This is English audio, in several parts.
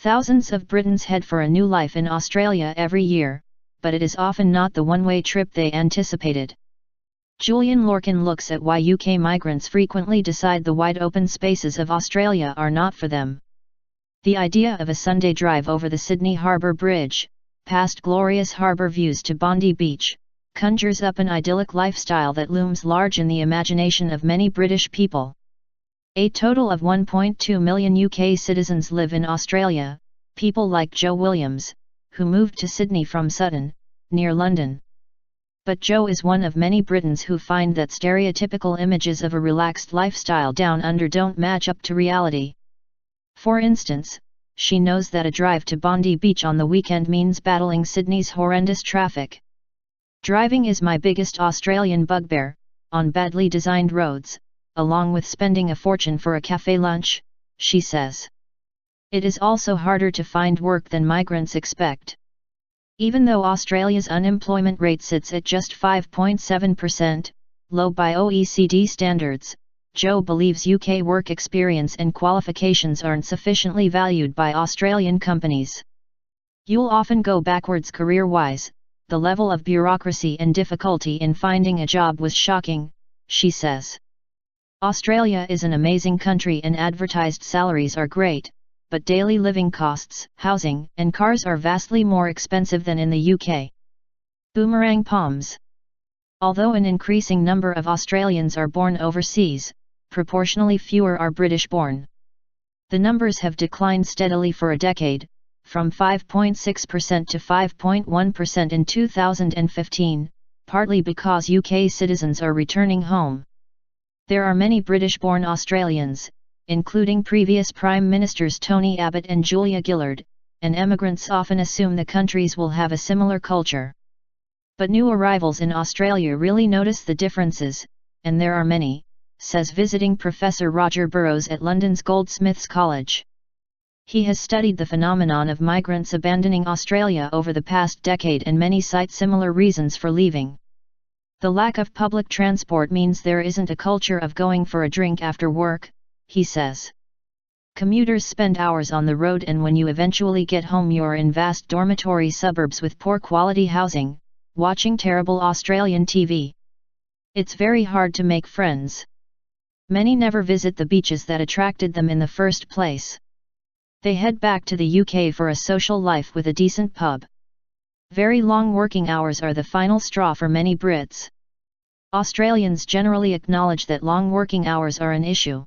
Thousands of Britons head for a new life in Australia every year, but it is often not the one-way trip they anticipated. Julian Lorcan looks at why UK migrants frequently decide the wide-open spaces of Australia are not for them. The idea of a Sunday drive over the Sydney Harbour Bridge, past glorious harbour views to Bondi Beach, conjures up an idyllic lifestyle that looms large in the imagination of many British people. A total of 1.2 million UK citizens live in Australia, people like Joe Williams, who moved to Sydney from Sutton, near London. But Joe is one of many Britons who find that stereotypical images of a relaxed lifestyle down under don't match up to reality. For instance, she knows that a drive to Bondi Beach on the weekend means battling Sydney's horrendous traffic. Driving is my biggest Australian bugbear, on badly designed roads, along with spending a fortune for a cafe lunch, she says. It is also harder to find work than migrants expect. Even though Australia's unemployment rate sits at just 5.7%, low by OECD standards, Joe believes UK work experience and qualifications aren't sufficiently valued by Australian companies. You'll often go backwards career-wise. The level of bureaucracy and difficulty in finding a job was shocking, she says. Australia is an amazing country and advertised salaries are great, but daily living costs, housing, and cars are vastly more expensive than in the UK. Boomerang Palms. Although an increasing number of Australians are born overseas, proportionally fewer are British-born. The numbers have declined steadily for a decade, from 5.6% to 5.1% in 2015, partly because UK citizens are returning home. There are many British-born Australians, including previous Prime Ministers Tony Abbott and Julia Gillard, and emigrants often assume the countries will have a similar culture. But new arrivals in Australia really notice the differences, and there are many, says visiting Professor Roger Burrows at London's Goldsmiths College. He has studied the phenomenon of migrants abandoning Australia over the past decade and many cite similar reasons for leaving. The lack of public transport means there isn't a culture of going for a drink after work, he says. Commuters spend hours on the road and when you eventually get home you're in vast dormitory suburbs with poor quality housing, watching terrible Australian TV. It's very hard to make friends. Many never visit the beaches that attracted them in the first place. They head back to the UK for a social life with a decent pub. Very long working hours are the final straw for many Brits. Australians generally acknowledge that long working hours are an issue.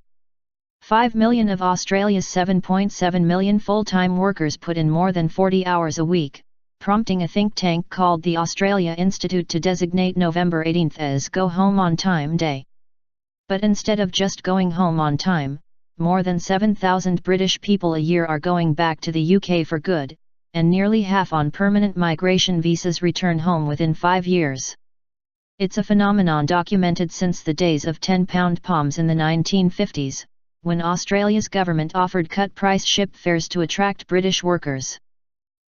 5 million of Australia's 7.7 million full-time workers put in more than 40 hours a week, prompting a think tank called the Australia Institute to designate November 18 as Go Home on Time Day. But instead of just going home on time, more than 7,000 British people a year are going back to the UK for good, and nearly half on permanent migration visas return home within 5 years. It's a phenomenon documented since the days of £10 palms in the 1950s, when Australia's government offered cut-price ship fares to attract British workers.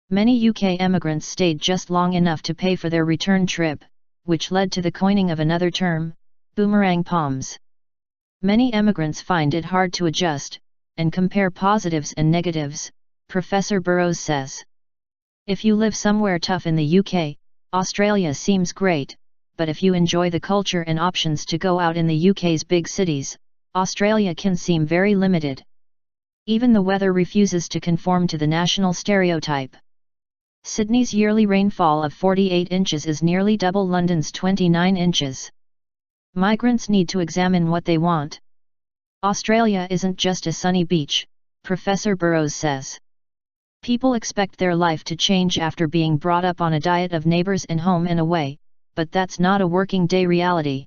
Many UK emigrants stayed just long enough to pay for their return trip, which led to the coining of another term, boomerang palms. Many emigrants find it hard to adjust, and compare positives and negatives, Professor Burrows says. If you live somewhere tough in the UK, Australia seems great, but if you enjoy the culture and options to go out in the UK's big cities, Australia can seem very limited. Even the weather refuses to conform to the national stereotype. Sydney's yearly rainfall of 48 inches is nearly double London's 29 inches. Migrants need to examine what they want. Australia isn't just a sunny beach, Professor Burrows says. People expect their life to change after being brought up on a diet of neighbours and home and away, but that's not a working day reality.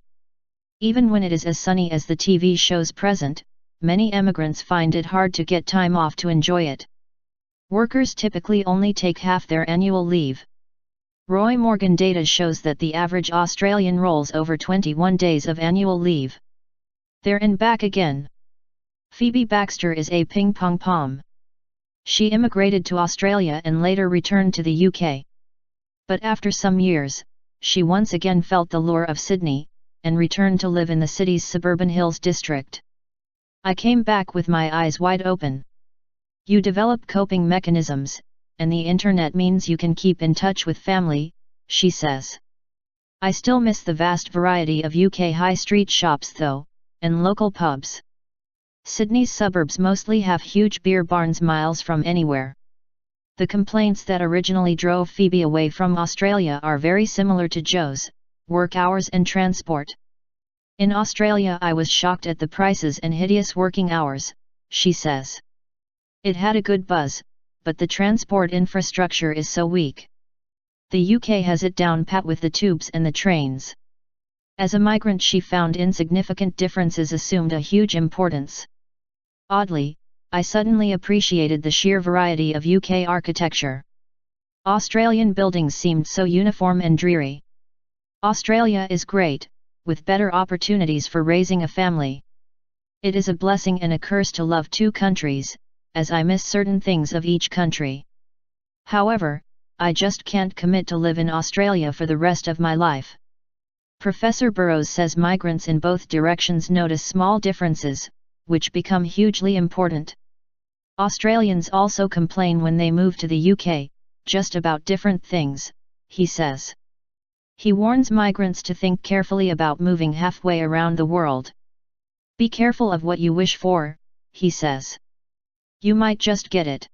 Even when it is as sunny as the TV shows present, many emigrants find it hard to get time off to enjoy it. Workers typically only take half their annual leave. Roy Morgan data shows that the average Australian rolls over 21 days of annual leave. There and back again. Phoebe Baxter is a ping-pong pom. She immigrated to Australia and later returned to the UK. But after some years, she once again felt the lure of Sydney, and returned to live in the city's suburban Hills district. I came back with my eyes wide open. You develop coping mechanisms, and the internet means you can keep in touch with family, she says. I still miss the vast variety of UK high street shops though, and local pubs. Sydney's suburbs mostly have huge beer barns miles from anywhere. The complaints that originally drove Phoebe away from Australia are very similar to Joe's: work hours and transport. In Australia I was shocked at the prices and hideous working hours, she says. It had a good buzz, but the transport infrastructure is so weak. The UK has it down pat with the tubes and the trains. As a migrant she found insignificant differences assumed a huge importance. Oddly, I suddenly appreciated the sheer variety of UK architecture. Australian buildings seemed so uniform and dreary. Australia is great, with better opportunities for raising a family. It is a blessing and a curse to love two countries, as I miss certain things of each country. However, I just can't commit to live in Australia for the rest of my life. Professor Burrows says migrants in both directions notice small differences, which become hugely important. Australians also complain when they move to the UK, just about different things, he says. He warns migrants to think carefully about moving halfway around the world. Be careful of what you wish for, he says. You might just get it.